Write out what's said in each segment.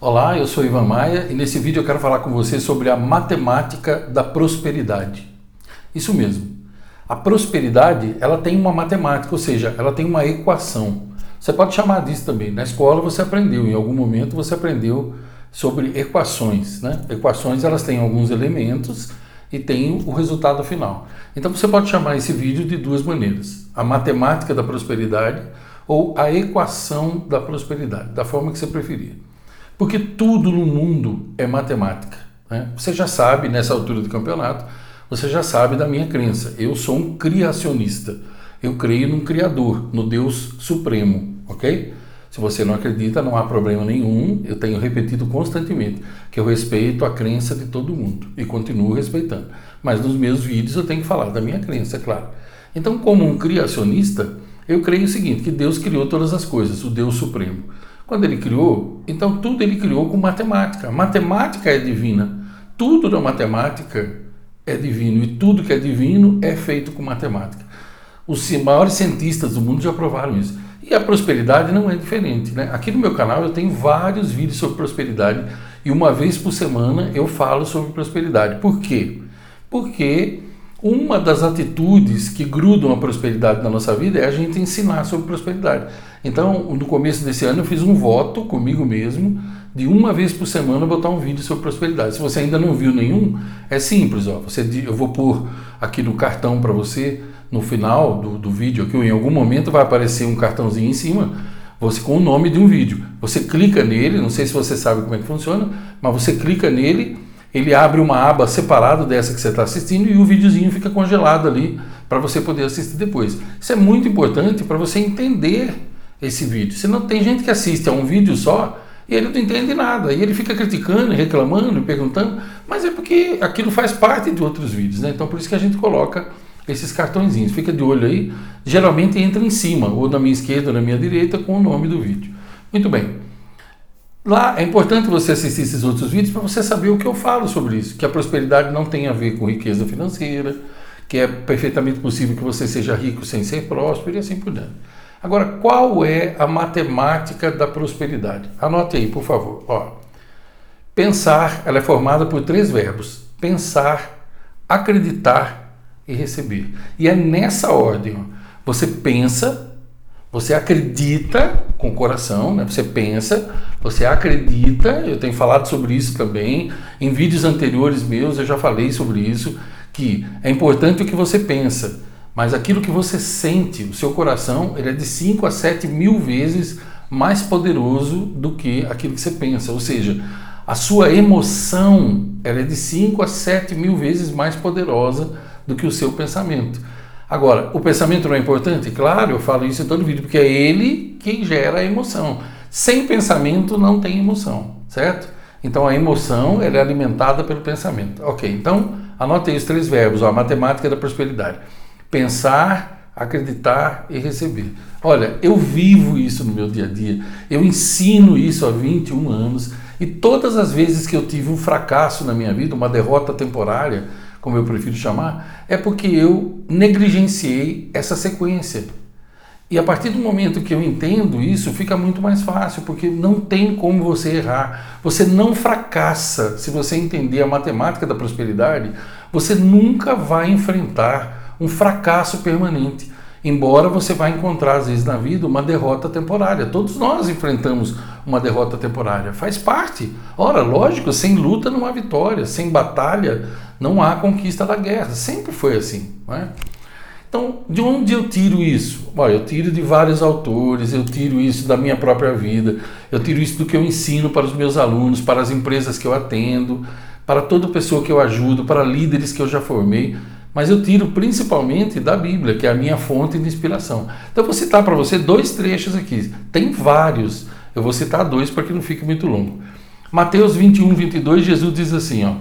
Olá, eu sou Ivan Maia e nesse vídeo eu quero falar com você sobre a matemática da prosperidade. Isso mesmo. A prosperidade, ela tem uma matemática, ou seja, ela tem uma equação. Você pode chamar disso também. Na escola você aprendeu, em algum momento você aprendeu sobre equações, né? Equações, elas têm alguns elementos e tem o resultado final. Então você pode chamar esse vídeo de duas maneiras: a matemática da prosperidade ou a equação da prosperidade, da forma que você preferir. Porque tudo no mundo é matemática, né? Você já sabe, nessa altura do campeonato, você já sabe da minha crença. Eu sou um criacionista. Eu creio num Criador, no Deus Supremo, ok? Se você não acredita, não há problema nenhum. Eu tenho repetido constantemente que eu respeito a crença de todo mundo e continuo respeitando. Mas nos meus vídeos eu tenho que falar da minha crença, é claro. Então, como um criacionista, eu creio o seguinte, que Deus criou todas as coisas, o Deus Supremo. Quando ele criou, então tudo ele criou com matemática. A matemática é divina. Tudo da matemática é divino. E tudo que é divino é feito com matemática. Os maiores cientistas do mundo já provaram isso. E a prosperidade não é diferente, né? Aqui no meu canal eu tenho vários vídeos sobre prosperidade. E uma vez por semana eu falo sobre prosperidade. Por quê? Porque uma das atitudes que grudam a prosperidade na nossa vida é a gente ensinar sobre prosperidade. Então, no começo desse ano, eu fiz um voto comigo mesmo de uma vez por semana botar um vídeo sobre prosperidade. Se você ainda não viu nenhum, é simples. Ó. Eu vou pôr aqui no cartão para você, no final do vídeo, aqui, em algum momento vai aparecer um cartãozinho em cima, você com o nome de um vídeo. Você clica nele, não sei se você sabe como é que funciona, mas você clica nele, ele abre uma aba separada dessa que você está assistindo e o videozinho fica congelado ali para você poder assistir depois. Isso é muito importante para você entender esse vídeo. Senão tem gente que assiste a um vídeo só e ele não entende nada. E ele fica criticando, reclamando, perguntando, mas é porque aquilo faz parte de outros vídeos, né? Então por isso que a gente coloca esses cartõezinhos. Fica de olho aí. Geralmente entra em cima, ou na minha esquerda ou na minha direita, com o nome do vídeo. Muito bem. Lá é importante você assistir esses outros vídeos para você saber o que eu falo sobre isso, que a prosperidade não tem a ver com riqueza financeira, que é perfeitamente possível que você seja rico sem ser próspero e assim por diante. Agora, qual é a matemática da prosperidade? Anote aí, por favor. Ó, pensar, ela é formada por 3 verbos: pensar, acreditar e receber. E é nessa ordem. Ó. Você pensa, você acredita com o coração, né? Você pensa, você acredita. Eu tenho falado sobre isso também. Em vídeos anteriores meus eu já falei sobre isso, que é importante o que você pensa, mas aquilo que você sente, o seu coração, ele é de 5 a 7 mil vezes mais poderoso do que aquilo que você pensa. Ou seja, a sua emoção, ela é de 5 a 7 mil vezes mais poderosa do que o seu pensamento. Agora, o pensamento não é importante? Claro, eu falo isso em todo vídeo, porque é ele que gera a emoção. Sem pensamento não tem emoção, certo? Então a emoção ela é alimentada pelo pensamento. Ok, então anote aí os 3 verbos, ó, a matemática da prosperidade: pensar, acreditar e receber. Olha, eu vivo isso no meu dia a dia, eu ensino isso há 21 anos e todas as vezes que eu tive um fracasso na minha vida, uma derrota temporária, como eu prefiro chamar, é porque eu negligenciei essa sequência. E a partir do momento que eu entendo isso, fica muito mais fácil, porque não tem como você errar. Você não fracassa. Se você entender a matemática da prosperidade, você nunca vai enfrentar um fracasso permanente. Embora você vá encontrar, às vezes, na vida, uma derrota temporária. Todos nós enfrentamos uma derrota temporária. Faz parte. Ora, lógico, sem luta não há vitória. Sem batalha não há conquista da guerra. Sempre foi assim, não é? Então, de onde eu tiro isso? Bom, eu tiro de vários autores, eu tiro isso da minha própria vida, eu tiro isso do que eu ensino para os meus alunos, para as empresas que eu atendo, para toda pessoa que eu ajudo, para líderes que eu já formei, mas eu tiro principalmente da Bíblia, que é a minha fonte de inspiração. Então, eu vou citar para você 2 trechos aqui, tem vários, eu vou citar 2 para que não fique muito longo. Mateus 21, 22, Jesus diz assim, ó: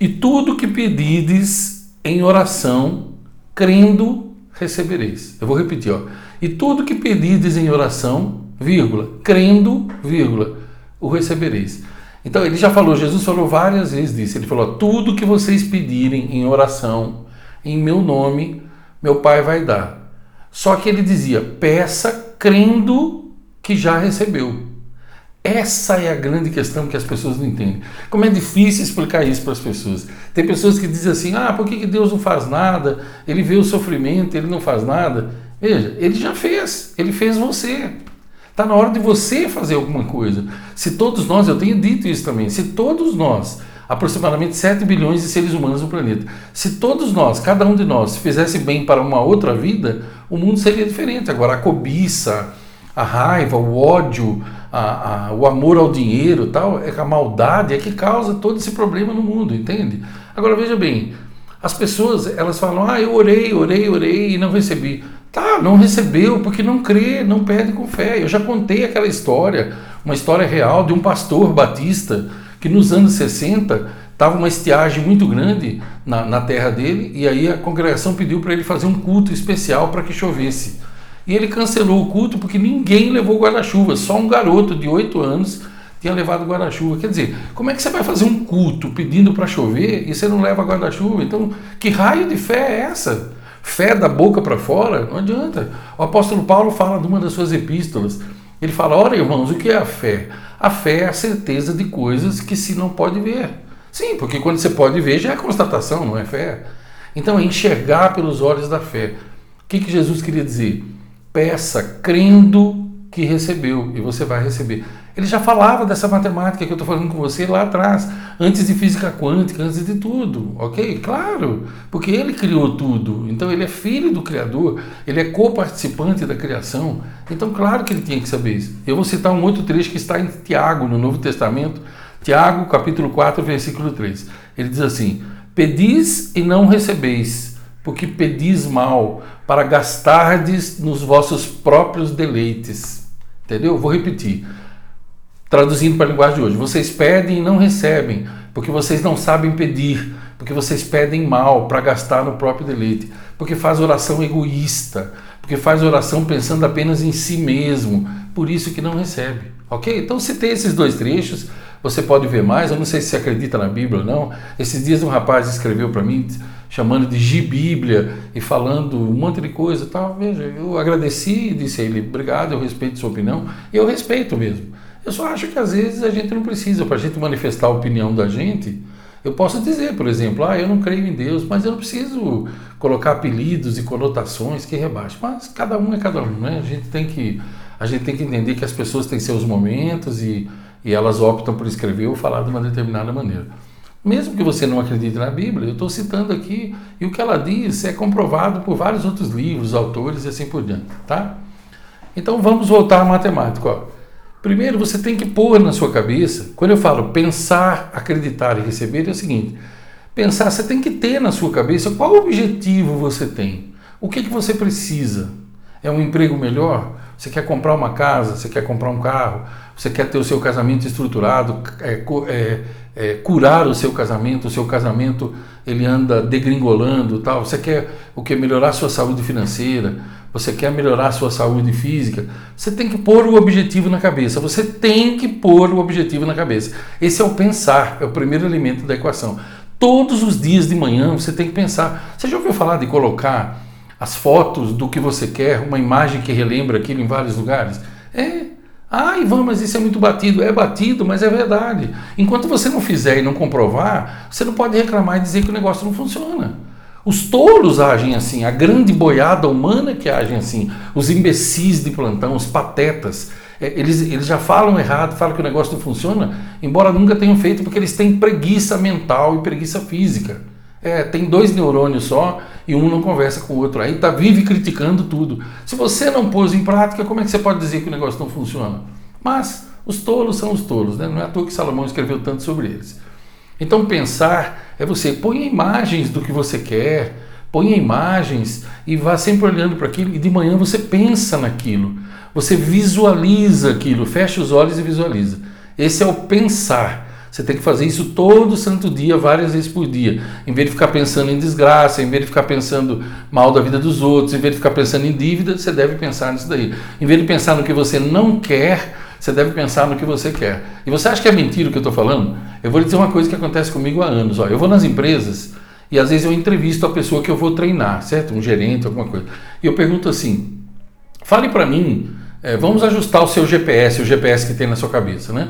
e tudo que pedides em oração, crendo, recebereis. Eu vou repetir, ó. E tudo que pedides em oração, vírgula, crendo, vírgula, o recebereis. Então ele já falou, Jesus falou várias vezes disso. Ele falou, ó, tudo que vocês pedirem em oração, em meu nome, meu Pai vai dar. Só que ele dizia, peça crendo que já recebeu. Essa é a grande questão que as pessoas não entendem. Como é difícil explicar isso para as pessoas. Tem pessoas que dizem assim, por que Deus não faz nada? Ele vê o sofrimento, ele não faz nada. Veja, ele já fez, ele fez você. Está na hora de você fazer alguma coisa. Se todos nós, eu tenho dito isso também, se todos nós, aproximadamente 7 bilhões de seres humanos no planeta, se todos nós, cada um de nós, fizesse bem para uma outra vida, o mundo seria diferente. Agora, a cobiça, a raiva, o ódio, o amor ao dinheiro, tal, a maldade é que causa todo esse problema no mundo, entende? Agora veja bem, as pessoas elas falam, eu orei e não recebi. Tá, não recebeu porque não crê, não pede com fé. Eu já contei aquela história, uma história real de um pastor batista que nos anos 60 estava uma estiagem muito grande na terra dele e aí a congregação pediu para ele fazer um culto especial para que chovesse. E ele cancelou o culto porque ninguém levou guarda-chuva, só um garoto de 8 anos tinha levado guarda-chuva. Quer dizer, como é que você vai fazer um culto pedindo para chover e você não leva guarda-chuva? Então, que raio de fé é essa? Fé da boca para fora? Não adianta. O apóstolo Paulo fala numa das suas epístolas, ele fala, ora irmãos, o que é a fé? A fé é a certeza de coisas que se não pode ver. Sim, porque quando você pode ver já é constatação, não é fé. Então é enxergar pelos olhos da fé. O que Jesus queria dizer? Peça crendo que recebeu e você vai receber. Ele já falava dessa matemática que eu estou falando com você lá atrás, antes de física quântica, antes de tudo, ok? Claro, porque ele criou tudo, então ele é filho do Criador, ele é co-participante da criação, então claro que ele tinha que saber isso. Eu vou citar um outro trecho que está em Tiago, no Novo Testamento, Tiago capítulo 4, versículo 3. Ele diz assim, pedis e não recebeis, porque pedis mal, para gastardes nos vossos próprios deleites. Entendeu? Vou repetir. Traduzindo para a linguagem de hoje. Vocês pedem e não recebem, porque vocês não sabem pedir, porque vocês pedem mal para gastar no próprio deleite, porque faz oração egoísta, porque faz oração pensando apenas em si mesmo, por isso que não recebe. Ok? Então, se tem esses dois trechos, você pode ver mais. Eu não sei se você acredita na Bíblia ou não. Esses dias um rapaz escreveu para mim, chamando de Gibíblia e falando um monte de coisa. Tal. Veja, eu agradeci e disse a ele, obrigado, eu respeito sua opinião. E eu respeito mesmo. Eu só acho que às vezes a gente não precisa, para a gente manifestar a opinião da gente. Eu posso dizer, por exemplo, eu não creio em Deus, mas eu não preciso colocar apelidos e conotações que rebaixem. Mas cada um é cada um, né? A gente tem que entender que as pessoas têm seus momentos e elas optam por escrever ou falar de uma determinada maneira. Mesmo que você não acredite na Bíblia, eu estou citando aqui, e o que ela diz é comprovado por vários outros livros, autores e assim por diante, tá? Então vamos voltar à matemática, ó. Primeiro, você tem que pôr na sua cabeça, quando eu falo pensar, acreditar e receber, é o seguinte, pensar, você tem que ter na sua cabeça qual objetivo você tem, o que você precisa. É um emprego melhor? Você quer comprar uma casa? Você quer comprar um carro? Você quer ter o seu casamento estruturado? Curar o seu casamento ele anda degringolando, tal. Você quer o que? Melhorar a sua saúde financeira? Você quer melhorar a sua saúde física? Você tem que pôr o objetivo na cabeça. Você tem que pôr o objetivo na cabeça. Esse é o pensar, é o primeiro elemento da equação. Todos os dias de manhã você tem que pensar. Você já ouviu falar de colocar as fotos do que você quer, uma imagem que relembra aquilo em vários lugares? Ivan, mas isso é muito batido. É batido, mas é verdade. Enquanto você não fizer e não comprovar, você não pode reclamar e dizer que o negócio não funciona. Os tolos agem assim, a grande boiada humana que agem assim, os imbecis de plantão, os patetas, eles já falam errado, falam que o negócio não funciona, embora nunca tenham feito, porque eles têm preguiça mental e preguiça física. Tem 2 neurônios só e um não conversa com o outro. Aí vive criticando tudo. Se você não pôs em prática, como é que você pode dizer que o negócio não funciona? Mas os tolos são os tolos, né? Não é à toa que Salomão escreveu tanto sobre eles. Então pensar é você põe imagens do que você quer, põe imagens e vá sempre olhando para aquilo e de manhã você pensa naquilo. Você visualiza aquilo, fecha os olhos e visualiza. Esse é o pensar. Você tem que fazer isso todo santo dia, várias vezes por dia. Em vez de ficar pensando em desgraça, em vez de ficar pensando mal da vida dos outros, em vez de ficar pensando em dívida, você deve pensar nisso daí. Em vez de pensar no que você não quer, você deve pensar no que você quer. E você acha que é mentira o que eu estou falando? Eu vou lhe dizer uma coisa que acontece comigo há anos. Eu vou nas empresas e às vezes eu entrevisto a pessoa que eu vou treinar, certo? Um gerente, alguma coisa. E eu pergunto assim, fale para mim vamos ajustar o seu GPS, o GPS que tem na sua cabeça, né?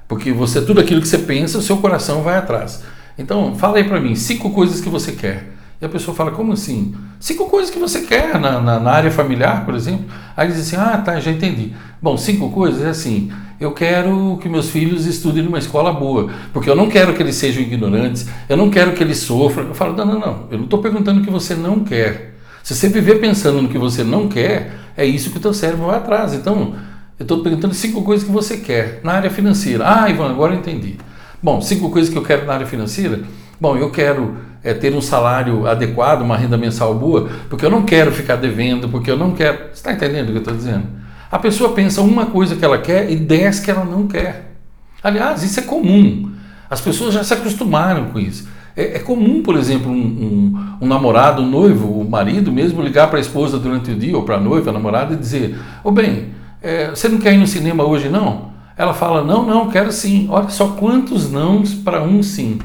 Porque tudo aquilo que você pensa, o seu coração vai atrás. Então, fala aí para mim, 5 coisas que você quer. E a pessoa fala, como assim? 5 coisas que você quer na área familiar, por exemplo. Aí diz assim, tá, já entendi. Bom, 5 coisas é assim, eu quero que meus filhos estudem numa escola boa, porque eu não quero que eles sejam ignorantes, eu não quero que eles sofram. Eu falo, não, eu não estou perguntando o que você não quer. Se você viver pensando no que você não quer, é isso que o teu cérebro vai atrás. Então, eu estou perguntando 5 coisas que você quer na área financeira. Ivan, agora eu entendi. Bom, 5 coisas que eu quero na área financeira. Bom, eu quero ter um salário adequado, uma renda mensal boa, porque eu não quero ficar devendo, porque eu não quero... Você está entendendo o que eu estou dizendo? A pessoa pensa uma coisa que ela quer e 10 que ela não quer. Aliás, isso é comum. As pessoas já se acostumaram com isso. É comum, por exemplo, um namorado, um noivo, o marido mesmo ligar para a esposa durante o dia, ou para a noiva, a namorada, e dizer, você não quer ir no cinema hoje, não? Ela fala, não, quero sim. Olha só quantos nãos para um sim.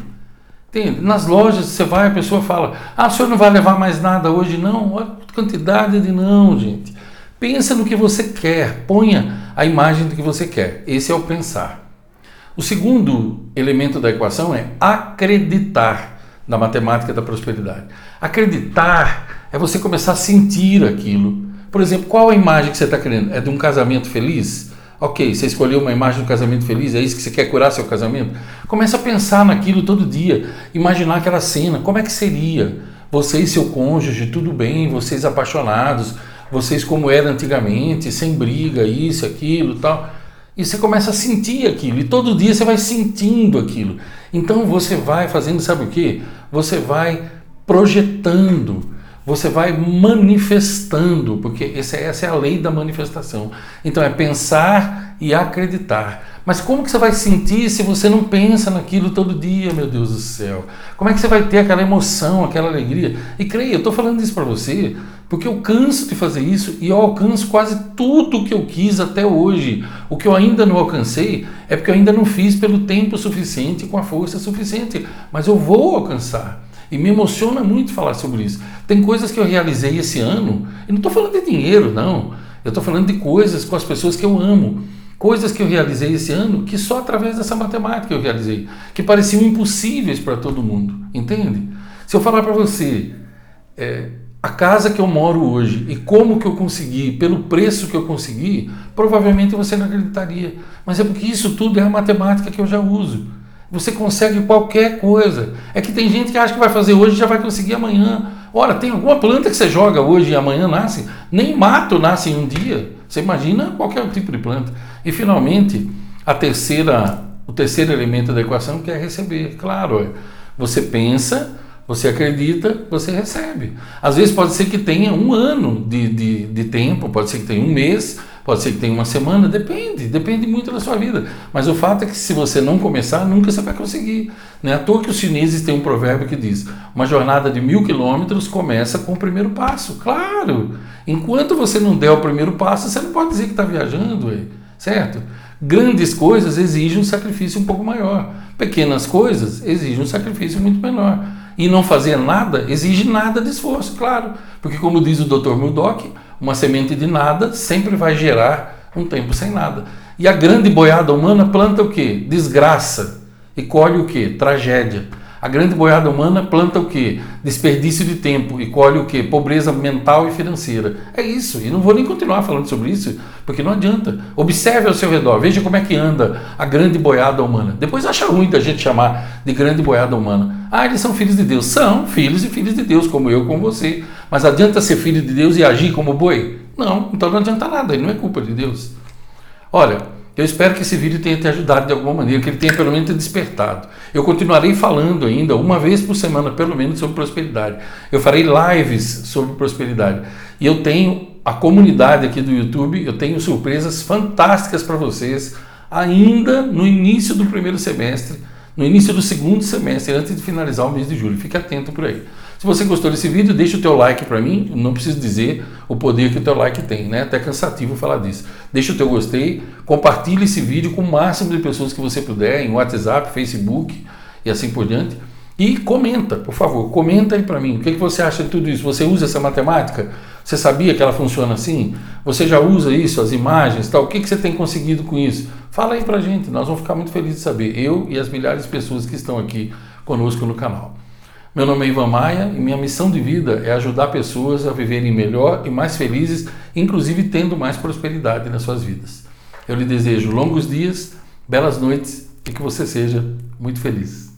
Entende? Nas lojas você vai, a pessoa fala, o senhor não vai levar mais nada hoje, não? Olha a quantidade de não, gente. Pensa no que você quer, ponha a imagem do que você quer. Esse é o pensar. O segundo elemento da equação é acreditar, na matemática da prosperidade. Acreditar é você começar a sentir aquilo. Por exemplo, qual a imagem que você está querendo? É de um casamento feliz? Ok, você escolheu uma imagem de um casamento feliz, é isso que você quer curar seu casamento? Começa a pensar naquilo todo dia, imaginar aquela cena, como é que seria? Você e seu cônjuge, tudo bem, vocês apaixonados, vocês como era antigamente, sem briga, isso, aquilo, tal. E você começa a sentir aquilo, e todo dia você vai sentindo aquilo. Então você vai fazendo, sabe o quê? Você vai projetando, você vai manifestando, porque essa é a lei da manifestação. Então é pensar e acreditar. Mas como que você vai sentir se você não pensa naquilo todo dia, meu Deus do céu? Como é que você vai ter aquela emoção, aquela alegria? E creia, eu estou falando isso para você, porque eu canso de fazer isso e eu alcanço quase tudo o que eu quis até hoje. O que eu ainda não alcancei é porque eu ainda não fiz pelo tempo suficiente, com a força suficiente. Mas eu vou alcançar. E me emociona muito falar sobre isso. Tem coisas que eu realizei esse ano, e não estou falando de dinheiro, não. Eu estou falando de coisas com as pessoas que eu amo. Coisas que eu realizei esse ano que só através dessa matemática eu realizei, que pareciam impossíveis para todo mundo, entende? Se eu falar para você, a casa que eu moro hoje e como que eu consegui, pelo preço que eu consegui, provavelmente você não acreditaria. Mas é porque isso tudo é a matemática que eu já uso. Você consegue qualquer coisa. É que tem gente que acha que vai fazer hoje e já vai conseguir amanhã. Ora, tem alguma planta que você joga hoje e amanhã nasce? Nem mato nasce em um dia. Você imagina qualquer tipo de planta. E finalmente, o terceiro elemento da equação que é receber. Claro, você pensa, você acredita, você recebe. Às vezes pode ser que tenha um ano de tempo, pode ser que tenha um mês, pode ser que tenha uma semana, depende muito da sua vida. Mas o fato é que se você não começar, nunca você vai conseguir. Não é à toa que os chineses têm um provérbio que diz, uma jornada de 1000 quilômetros começa com o primeiro passo. Claro, enquanto você não der o primeiro passo, você não pode dizer que está viajando, certo? Grandes coisas exigem um sacrifício um pouco maior. Pequenas coisas exigem um sacrifício muito menor. E não fazer nada exige nada de esforço, claro. Porque como diz o Dr. Murdoch, uma semente de nada sempre vai gerar um tempo sem nada. E a grande boiada humana planta o quê? Desgraça. E colhe o quê? Tragédia. A grande boiada humana planta o quê? Desperdício de tempo. E colhe o quê? Pobreza mental e financeira. É isso. E não vou nem continuar falando sobre isso, porque não adianta. Observe ao seu redor. Veja como é que anda a grande boiada humana. Depois acha ruim da gente chamar de grande boiada humana. Eles são filhos de Deus. São filhos e filhas de Deus, como eu, como você. Mas adianta ser filho de Deus e agir como boi? Não. Então não adianta nada. Não é culpa de Deus. Olha, eu espero que esse vídeo tenha te ajudado de alguma maneira, que ele tenha pelo menos te despertado. Eu continuarei falando ainda, uma vez por semana, pelo menos, sobre prosperidade. Eu farei lives sobre prosperidade. E eu tenho a comunidade aqui do YouTube, eu tenho surpresas fantásticas para vocês, ainda no início do primeiro semestre, no início do segundo semestre, antes de finalizar o mês de julho. Fique atento por aí. Se você gostou desse vídeo, deixa o teu like para mim, não preciso dizer o poder que o teu like tem, né? Até cansativo falar disso. Deixa o teu gostei, compartilhe esse vídeo com o máximo de pessoas que você puder, em WhatsApp, Facebook e assim por diante. E comenta, por favor, comenta aí para mim, o que você acha de tudo isso? Você usa essa matemática? Você sabia que ela funciona assim? Você já usa isso, as imagens, tal? O que você tem conseguido com isso? Fala aí pra gente, nós vamos ficar muito felizes de saber. Eu e as milhares de pessoas que estão aqui conosco no canal. Meu nome é Ivan Maia e minha missão de vida é ajudar pessoas a viverem melhor e mais felizes, inclusive tendo mais prosperidade nas suas vidas. Eu lhe desejo longos dias, belas noites e que você seja muito feliz.